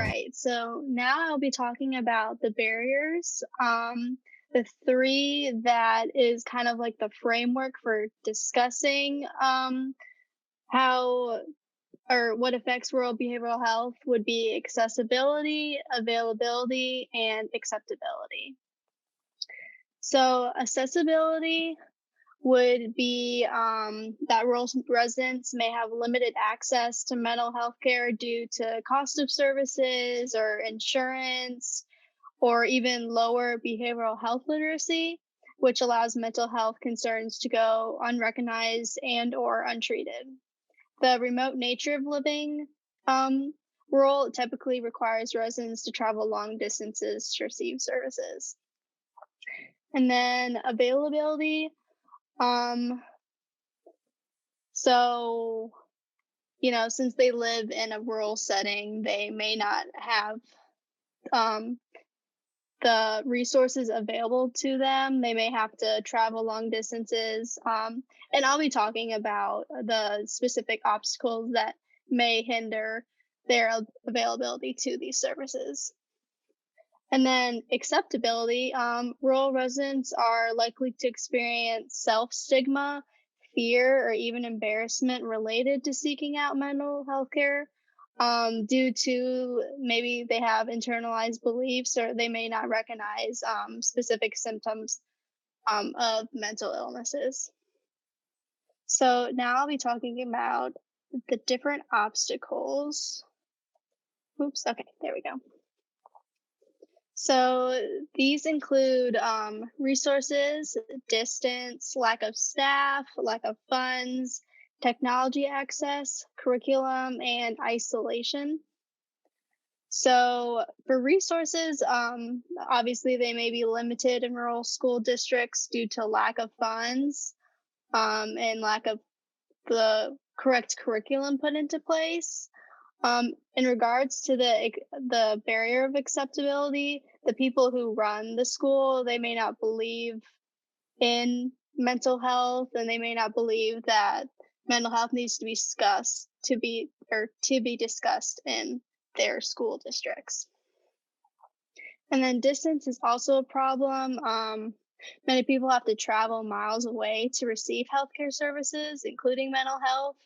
right. So now I'll be talking about the barriers. The three that is kind of like the framework for discussing how or what affects rural behavioral health would be accessibility, availability, and acceptability. So, accessibility would be that rural residents may have limited access to mental health care due to cost of services or insurance or even lower behavioral health literacy, which allows mental health concerns to go unrecognized and or untreated. The remote nature of living rural typically requires residents to travel long distances to receive services. And then availability. Um, so, since they live in a rural setting, they may not have um, the resources available to them. They may have to travel long distances. And I'll be talking about the specific obstacles that may hinder their availability to these services. And then acceptability, rural residents are likely to experience self stigma, fear, or even embarrassment related to seeking out mental health care due to maybe they have internalized beliefs or they may not recognize specific symptoms of mental illnesses. So now I'll be talking about the different obstacles. Oops, okay, there we go. So these include resources, distance, lack of staff, lack of funds, technology access, curriculum, and isolation. So for resources, obviously they may be limited in rural school districts due to lack of funds and lack of the correct curriculum put into place. In regards to the barrier of acceptability, the people who run the school, they may not believe in mental health and they may not believe that mental health needs to be discussed to be discussed in their school districts. And then distance is also a problem. Many people have to travel miles away to receive healthcare services, including mental health.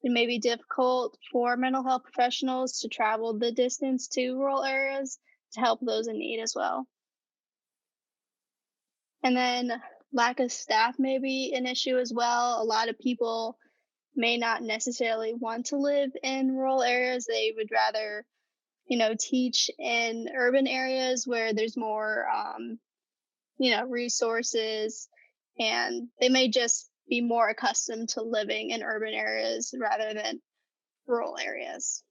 It may be difficult for mental health professionals to travel the distance to rural areas to help those in need as well. And then lack of staff may be an issue as well. A lot of people may not necessarily want to live in rural areas. They would rather, teach in urban areas where there's more, resources, and they may just be more accustomed to living in urban areas rather than rural areas.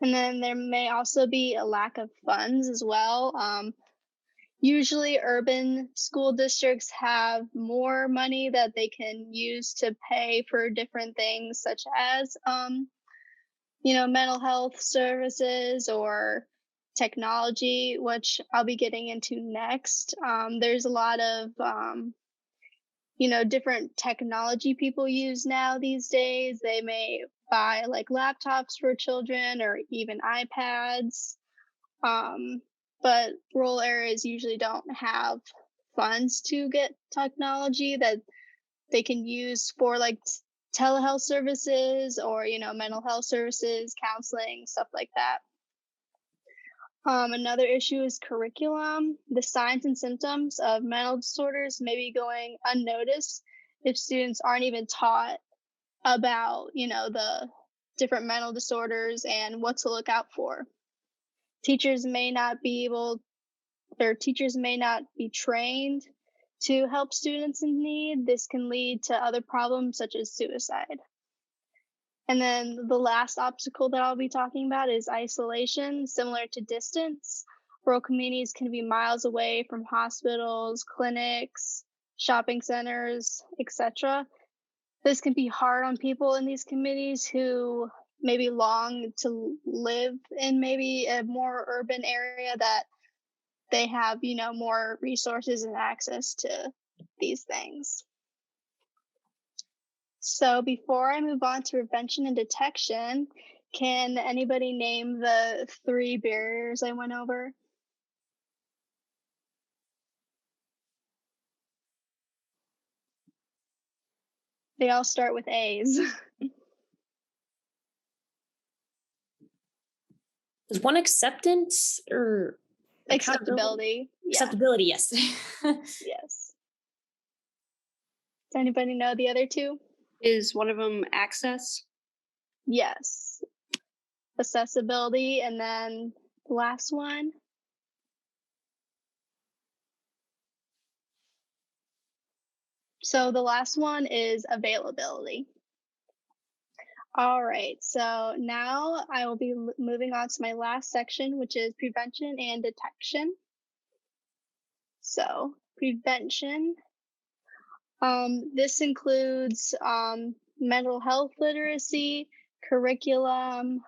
And then there may also be a lack of funds as well. Usually, urban school districts have more money that they can use to pay for different things, such as, mental health services or technology, which I'll be getting into next. There's a lot of, different technology people use now these days. They may buy like laptops for children or even iPads. Um, but rural areas usually don't have funds to get technology that they can use for like telehealth services or, mental health services, counseling, stuff like that. Another issue is curriculum. The signs and symptoms of mental disorders may be going unnoticed if students aren't even taught about, the different mental disorders and what to look out for. Teachers may not be able, or teachers may not be trained to help students in need. This can lead to other problems such as suicide. And then the last obstacle that I'll be talking about is isolation, similar to distance. Rural communities can be miles away from hospitals, clinics, shopping centers, etc. This can be hard on people in these communities who maybe long to live in maybe a more urban area that they have, more resources and access to these things. So before I move on to prevention and detection, Can anybody name the 3 barriers I went over? They all start with A's. Is one acceptance or accountability? Acceptability. Yeah. Acceptability, yes. Yes. Does anybody know the other 2? Is one of them access? Yes. Accessibility, and then the last one? So the last one is availability. All right, so now I will be moving on to my last section, which is prevention and detection. So, prevention. This includes mental health literacy, curriculum,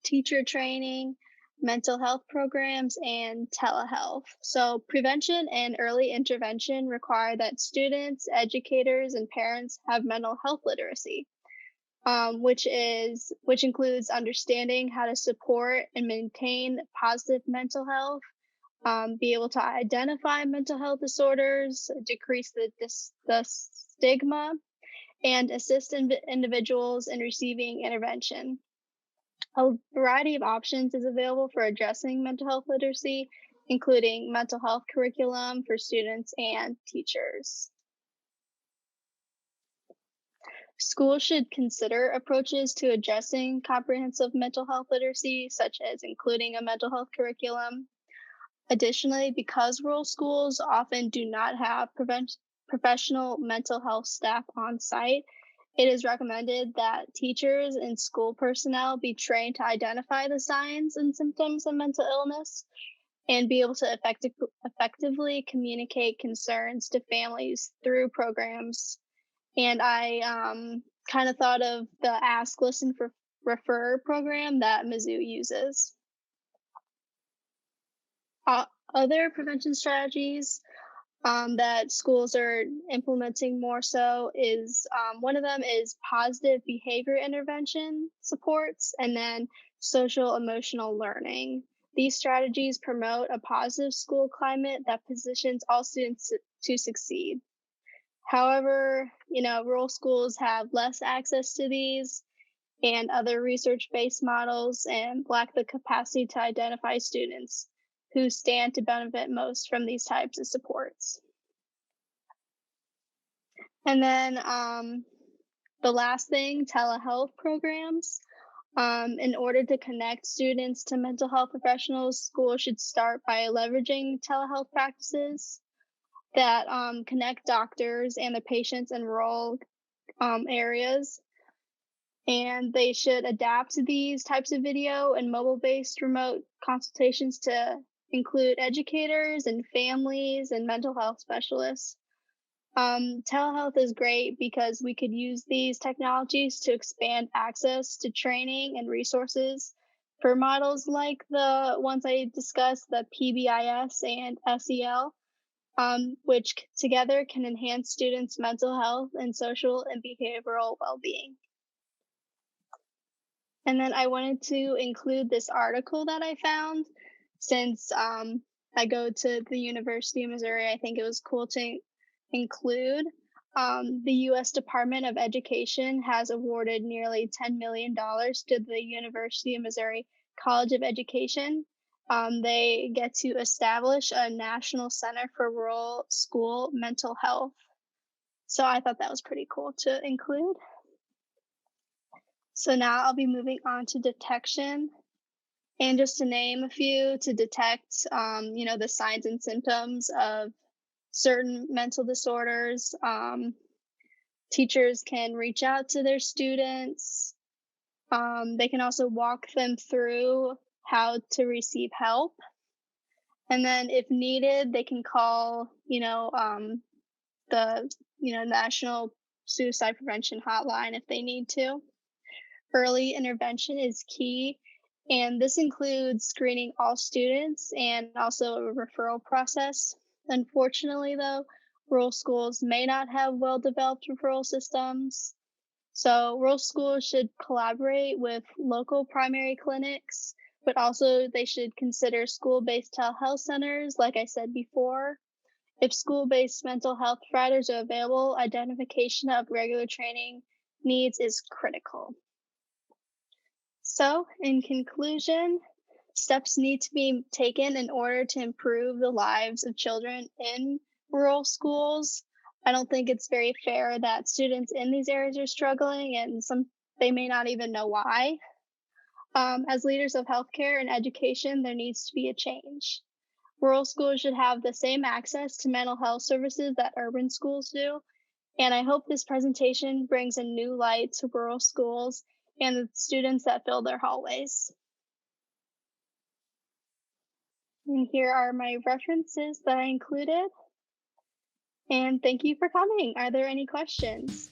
teacher training, mental health programs, and telehealth. So, prevention and early intervention require that students, educators, and parents have mental health literacy. Which includes understanding how to support and maintain positive mental health, be able to identify mental health disorders, decrease the stigma, and assist individuals in receiving intervention. A variety of options is available for addressing mental health literacy, including mental health curriculum for students and teachers. Schools should consider approaches to addressing comprehensive mental health literacy, such as including a mental health curriculum. Additionally, because rural schools often do not have professional mental health staff on site, it is recommended that teachers and school personnel be trained to identify the signs and symptoms of mental illness and be able to effectively communicate concerns to families through programs. And I kind of thought of the Ask, Listen, Refer program that Mizzou uses. Other prevention strategies that schools are implementing more so is one of them is positive behavior intervention supports, and then social emotional learning. These strategies promote a positive school climate that positions all students to succeed. However, rural schools have less access to these and other research-based models and lack the capacity to identify students who stand to benefit most from these types of supports. And then the last thing, telehealth programs. In order to connect students to mental health professionals, schools should start by leveraging telehealth practices that connect doctors and the patients in rural areas. And they should adapt to these types of video and mobile-based remote consultations to include educators and families and mental health specialists. Telehealth is great because we could use these technologies to expand access to training and resources for models like the ones I discussed, the PBIS and SEL, which together can enhance students' mental health and social and behavioral well-being. And then I wanted to include this article that I found since I go to the University of Missouri. I think it was cool to include. The U.S. Department of Education has awarded nearly $10 million to the University of Missouri College of Education. They get to establish a national center for rural school mental health. So I thought that was pretty cool to include. So now I'll be moving on to detection. And just to name a few, to detect, the signs and symptoms of certain mental disorders, teachers can reach out to their students. They can also walk them through how to receive help. And then if needed, they can call, the, National Suicide Prevention Hotline if they need to. Early intervention is key, and this includes screening all students and also a referral process. Unfortunately, though, rural schools may not have well-developed referral systems, So rural schools should collaborate with local primary clinics, but also they should consider school-based telehealth centers, like I said before. If school-based mental health providers are available, identification of regular training needs is critical. So, in conclusion, steps need to be taken in order to improve the lives of children in rural schools. I don't think it's very fair that students in these areas are struggling and they may not even know why. As leaders of healthcare and education, there needs to be a change. Rural schools should have the same access to mental health services that urban schools do. And I hope this presentation brings a new light to rural schools and the students that fill their hallways. And here are my references that I included. And thank you for coming. Are there any questions?